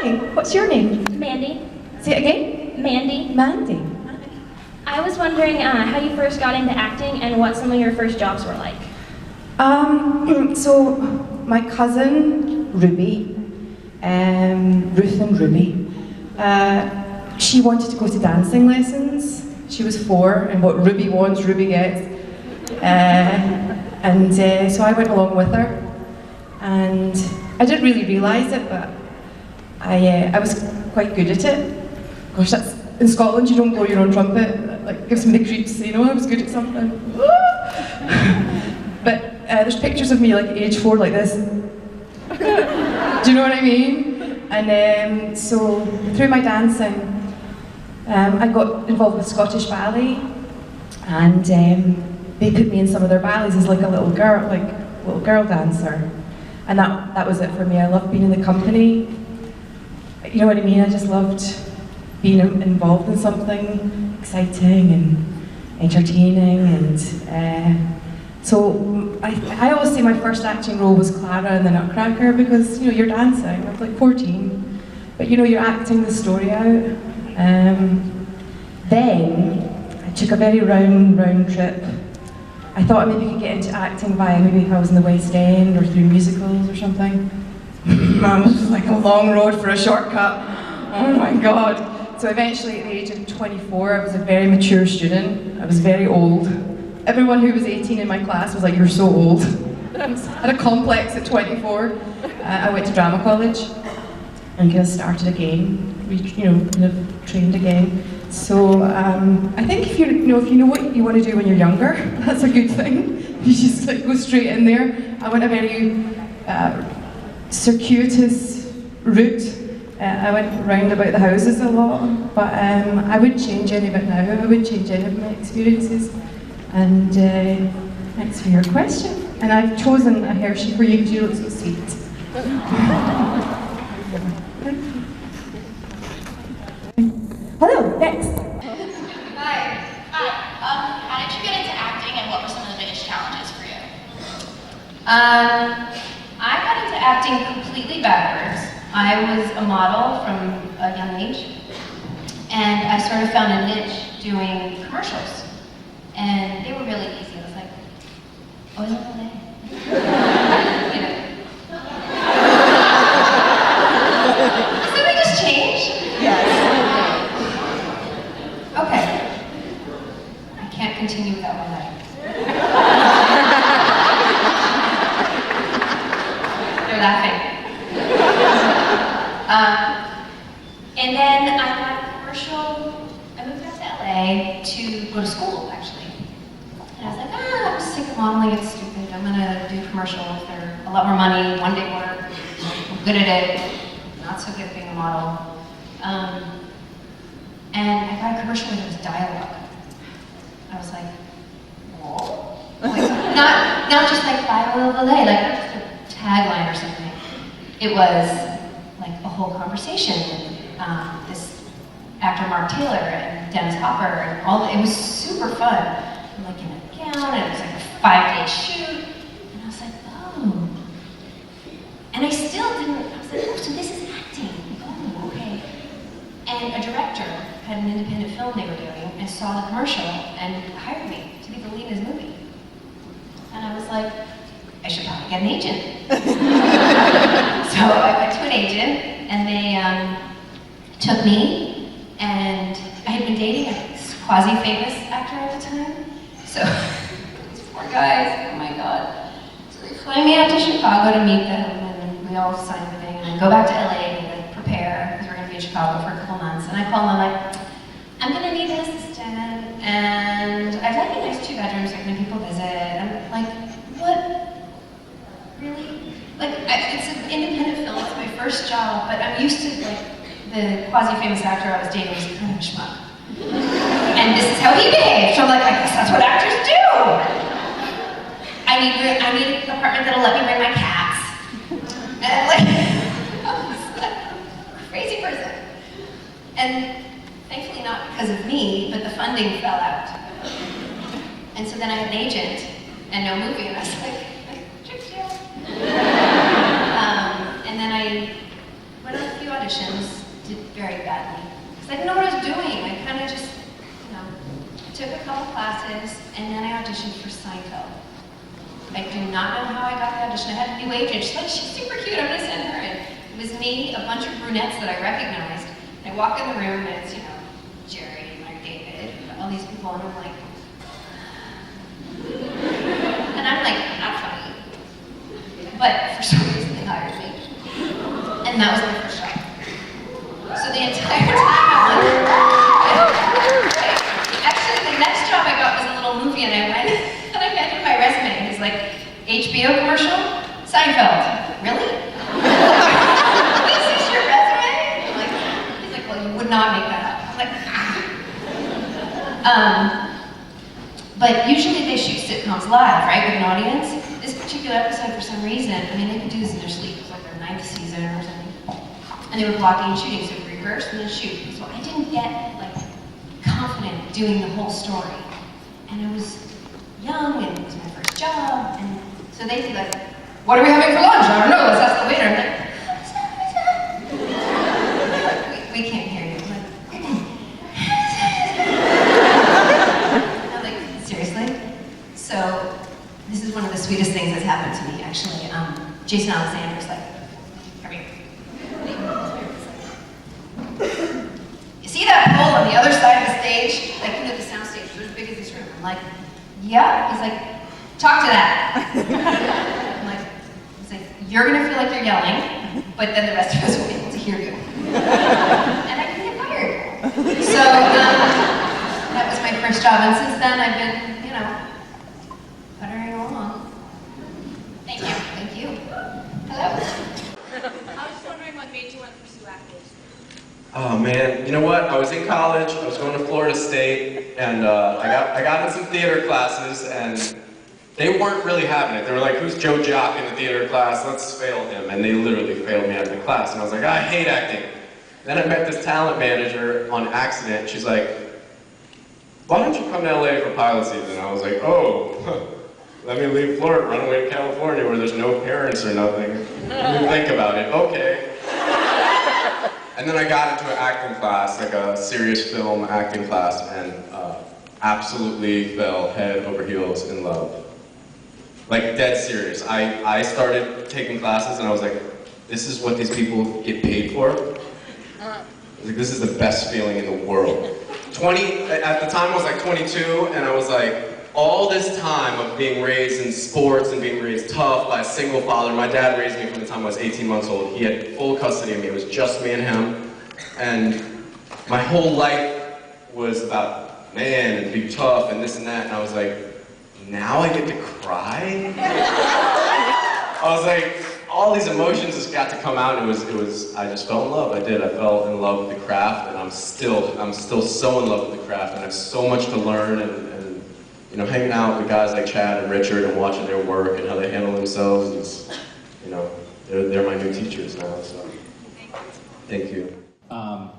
Hi, what's your name? Mandy. Say it again? Mandy. Mandy. I was wondering how you first got into acting and what some of your first jobs were like. So my cousin Ruby, Ruth and Ruby, she wanted to go to dancing lessons. She was 4, and what Ruby wants, Ruby gets. So I went along with her, and I didn't really realise it, but I was quite good at it. Gosh, that's in Scotland. You don't blow your own trumpet. That, like, gives me the creeps. You know, I was good at something. But there's pictures of me like at age 4 like this. Do you know what I mean? And so through my dancing, I got involved with Scottish Ballet, and they put me in some of their ballets as like a little girl dancer, and that was it for me. I loved being in the company. You know what I mean? I just loved being involved in something exciting and entertaining, and so I always say my first acting role was Clara in The Nutcracker, because you know you're dancing. I was like 14, but you know you're acting the story out. Then I took a very round trip. I thought I maybe could get into acting via maybe if I was in the West End or through musicals or something. It was like a long road for a shortcut. Oh my God. So eventually at the age of 24, I was a very mature student. I was very old. Everyone who was 18 in my class was like, "You're so old." I had a complex at 24. I went to drama college and kind of started again, kind of trained again. So I think if you know what you want to do when you're younger, that's a good thing. You just like go straight in there. I went a very circuitous route. I went round about the houses a lot, but I wouldn't change any of it now. I wouldn't change any of my experiences. And thanks for your question. And I've chosen a Hershey for you because you look so sweet. Hello, next. Hi. How did you get into acting, and what were some of the biggest challenges for you? I got into acting completely backwards. I was a model from a young age, and I sort of found a niche doing commercials. And they were really easy. I was like, oh, isn't that you know. Does something just change? Yes. Okay. I can't continue without my life. They're laughing. And then I got a commercial. I moved out to LA to go to school, actually. And I was like, I'm sick of modeling, it's stupid. I'm gonna do commercials. They're a lot more money, one day work. I'm good at it. Not so good at being a model. And I got a commercial where there was dialogue. I was like, whoa. Like, not just like bye LA, like not just a tagline or something. It was like a whole conversation with this actor Mark Taylor and Dennis Hopper and all. It was super fun. I'm like in a gown, and it was like a 5-day shoot, and I was like, oh. And I still didn't. I was like, oh, so this is acting. Oh, okay. And a director had an independent film they were doing and saw the commercial and hired me to be the lead in his movie. And I was like, I should probably get an agent. So I went to an agent, and they took me, and I had been dating a quasi-famous actor at the time. So these poor guys, oh my God. So they flew me out to Chicago to meet them, and we all signed the thing, and then go back to LA and like, prepare, because we're gonna be in Chicago for a couple months. And I call them, I'm like, I'm gonna need an assistant, and I'd like a nice 2 bedrooms so when people visit. I'm like, what? Really? Like, it's an independent film, it's my first job, but I'm used to like, the quasi-famous actor I was dating was kind of a schmuck. And this is how he behaved. So I'm like, I guess that's what actors do. I need an apartment that'll let me bring my cats. And like, I was like a crazy person. And thankfully not because of me, but the funding fell out. And so then I had an agent and no movie, and I was like tricked you. And then I went on a few auditions, audition for Seinfeld. I do not know how I got the audition. I had a new agent. She's like, she's super cute, I'm gonna send her in. It was me, a bunch of brunettes that I recognized. And I walk in the room and it's, you know, Jerry, Mike David, all these people, and I'm like, I'm not funny. But for some reason they hired me. And that was my first job. So the entire time I went, actually the next job I got was a little movie, and I went and I handed my resume, and he's like, HBO commercial? Seinfeld. Really? This is your resume? I'm like, he's like, well, you would not make that up. I'm like, but usually they shoot sitcoms live, right, with an audience. This particular episode, for some reason, I mean, they could do this in their sleep. It was like their 9th season or something. And they were blocking and shooting, so we rehearsed and then shoot. So I didn't get, like, confident doing the whole story. And I was young, and it was my first job, and so they'd be like, what are we having for lunch? I don't know, let's ask the waiter. I'm like, we can't hear you. I'm like, seriously? So this is one of the sweetest things that's happened to me, actually. Jason Alexander's like, come here. You see that pole on the other side of the stage? Like, you know, the sound stage was as big as this room. I'm like, yeah. He's like, talk to that. I'm like, he's like, you're gonna feel like you're yelling, but then the rest of us will be able to hear you. And I can get fired. So that was my first job, and since then I've been, you know, puttering along. Thank you. Thank you. Hello. I was just wondering what made you want to pursue acting? Oh man, you know what? I was in college, I was going to Florida State, and I got in some theater classes, and they weren't really having it. They were like, who's Joe Jock in the theater class? Let's fail him. And they literally failed me out of the class. And I was like, I hate acting. Then I met this talent manager on accident. She's like, why don't you come to LA for pilot season? I was like, oh, let me leave Florida, run away to California where there's no parents or nothing. Let me think about it. Okay. And then I got into an acting class, like a serious film acting class, and absolutely fell head over heels in love. Like, dead serious. I started taking classes and I was like, this is what these people get paid for? Like, this is the best feeling in the world. At the time I was like 22, and I was like, all this time of being raised in sports and being raised tough by a single father. My dad raised me from the time I was 18 months old. He had full custody of me. It was just me and him. And my whole life was about, man, and be tough and this and that. And I was like, now I get to cry? I was like, all these emotions just got to come out, and it was, I just fell in love. I did. I fell in love with the craft, and I'm still so in love with the craft, and I have so much to learn, and you know, hanging out with guys like Chad and Richard and watching their work and how they handle themselves is, you know, they're my new teachers now, so thank you. I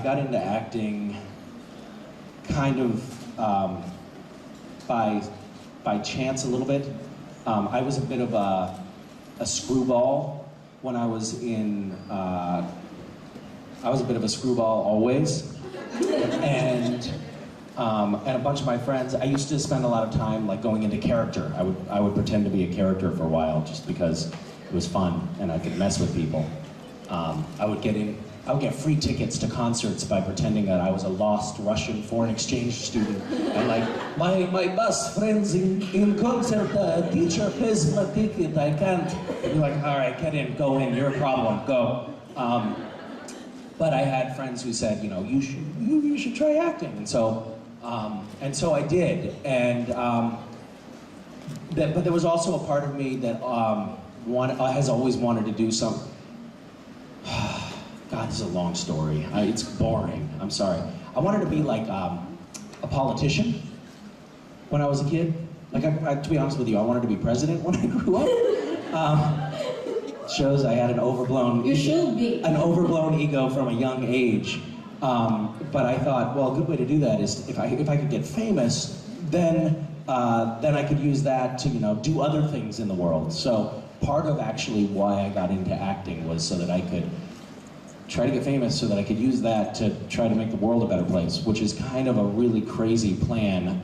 got into acting kind of by chance a little bit. I was a bit of a screwball when I was in, I was a bit of a screwball always. And a bunch of my friends, I used to spend a lot of time like going into character. I would pretend to be a character for a while just because it was fun and I could mess with people. I would get free tickets to concerts by pretending that I was a lost Russian foreign exchange student. And like, my best friends in concert, teacher pays my ticket, I can't. They'd be like, all right, get in, go in, you're a problem, go. But I had friends who said, you know, you should try acting. And so I did. And but there was also a part of me that has always wanted to do something. God, this is a long story. It's boring. I'm sorry. I wanted to be like a politician when I was a kid. Like, to be honest with you, I wanted to be president when I grew up. Shows I had an overblown ego from a young age. But I thought, well, a good way to do that is if I could get famous, then I could use that to, you know, do other things in the world. So part of actually why I got into acting was so that I could try to get famous so that I could use that to try to make the world a better place, which is kind of a really crazy plan.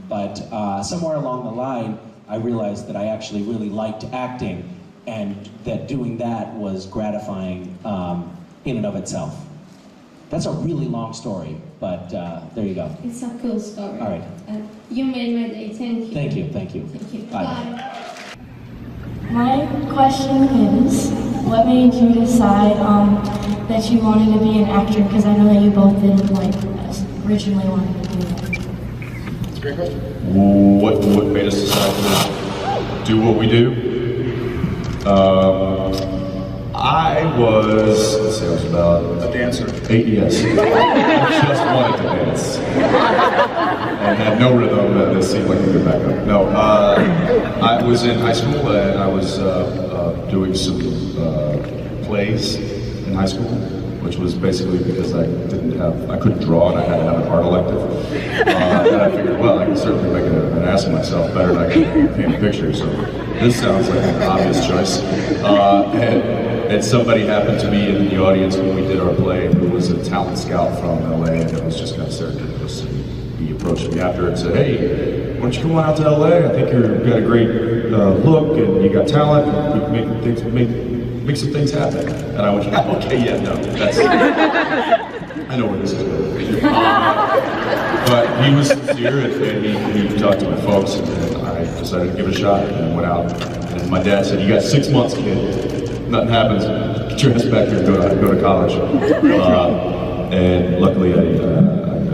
But somewhere along the line, I realized that I actually really liked acting, and that doing that was gratifying in and of itself. That's a really long story, but there you go. It's a cool story. All right. You made my day. Thank you. Thank you, thank you. Thank you. Bye. Bye. My question is, what made you decide that you wanted to be an actor? Because I know that you both didn't originally wanted to do that. That's a great question. What made us decide to do what we do? I was about a dancer. 8 years. I just wanted to dance. And had no rhythm, this seemed like a good backup. No, I was in high school and I was doing some plays in high school, which was basically because I couldn't draw and I had to have an art elective. And I figured, well, I can certainly make an ass of myself better than I can paint a picture, so this sounds like an obvious choice. And somebody happened to be in the audience when we did our play who was a talent scout from LA, and it was just kind of serendipitous. He approached me after and said, hey, why don't you come on out to LA? I think you've got a great look and you got talent, and we can make some things happen. And I went, okay, yeah, no, that's, I know where this is going. But he was sincere, and he talked to my folks, and I decided to give it a shot, and went out. And my dad said, you got 6 months, kid. Nothing happens, get your ass back here and go to college. And luckily I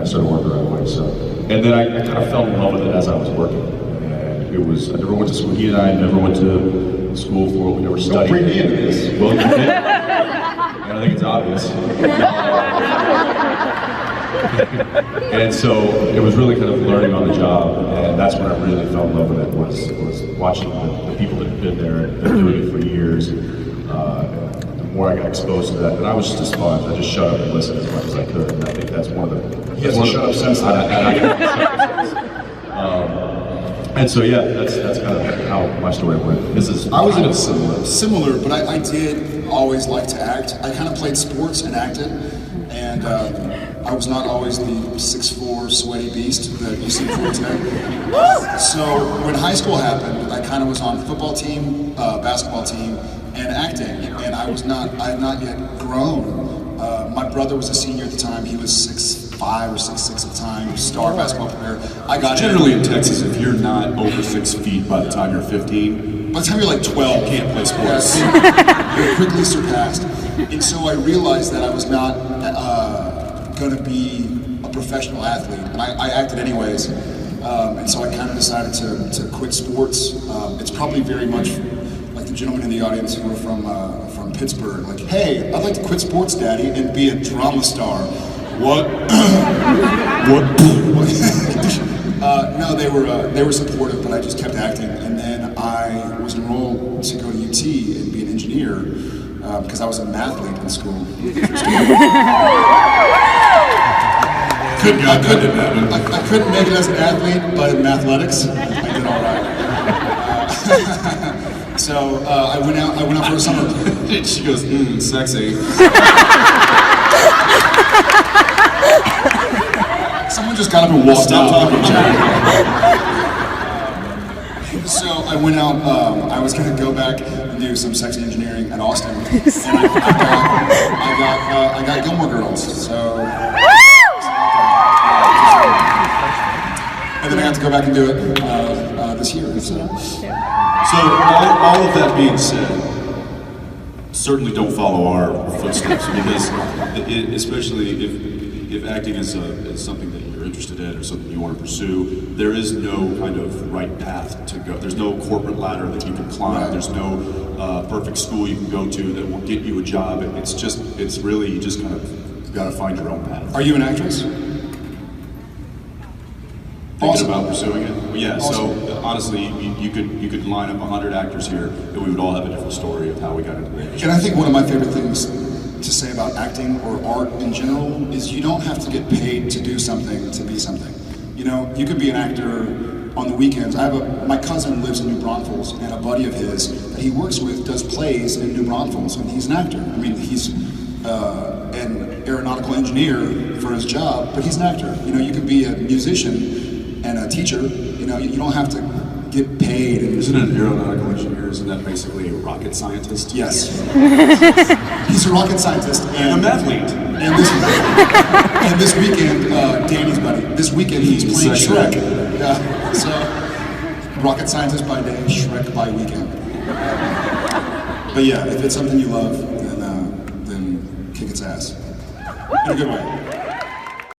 started working right away. So, and then I kind of fell in love with it as I was working. And it was, I never went to school, he and I never went to school for it, we never studied. Don't bring me into this. Well, you did. And I think it's obvious. And so it was really kind of learning on the job, and that's when I really fell in love with it, was watching the people that had been there and been doing it for years. The more I got exposed to that, and I was just a sponge. I just shut up and listened as much as I could, and I think that's one of the... He hasn't shut up since then. And so yeah, that's kind of how my story went. I was in a similar, but I did always like to act. I kind of played sports and acted, and I was not always the 6'4" sweaty beast that you see for today. So when high school happened, I kind of was on football team, basketball team, and acting, and I had not yet grown. My brother was a senior at the time. He was 6'5" or 6'6" at the time, star basketball player. I got generally in Texas, if you're not over 6 feet by the time you're 15, by the time you're like 12, you can't play sports. You're quickly surpassed. And so I realized that I was not going to be a professional athlete, and I acted anyways. And so I kind of decided to quit sports. It's probably very much like the gentlemen in the audience who are from Pittsburgh, like, hey, I'd like to quit sports, Daddy, and be a drama star. What? What? No, they were supportive, but I just kept acting, and then I was enrolled to go to UT and be an engineer because I was a mathlete in school. I couldn't make it as an athlete, but in athletics, I did all right. So I went out for a summer. She goes, sexy. Someone just got up and walked out. So I went out, I was going to go back and do some sexy engineering at Austin, and I got Gilmore Girls, so... And then I have to go back and do it this year. So all of that being said, certainly don't follow our footsteps, because especially if acting is something that you're interested in or something you want to pursue, there is no kind of right path to go. There's no corporate ladder that you can climb. There's no perfect school you can go to that will get you a job. It's really, you just kind of got to find your own path. Are you an actress? Thinking about pursuing it? Well, yeah, awesome. So honestly, you could line up 100 actors here and we would all have a different story of how we got into the industry. And I think one of my favorite things to say about acting or art in general is you don't have to get paid to do something to be something. You know, you could be an actor on the weekends. My cousin lives in New Braunfels, and a buddy of his that he works with does plays in New Braunfels, and he's an actor. I mean, he's an aeronautical engineer for his job, but he's an actor. You know, you could be a musician and a teacher. You know, you don't have to get paid. And isn't an aeronautical engineer, isn't that basically a rocket scientist? Yes. He's a rocket scientist. And a mathlete. And this weekend, Danny's buddy, this weekend he's playing Shrek. Yeah, so, rocket scientist by day, Shrek by weekend. But yeah, if it's something you love, then kick its ass. In a good way.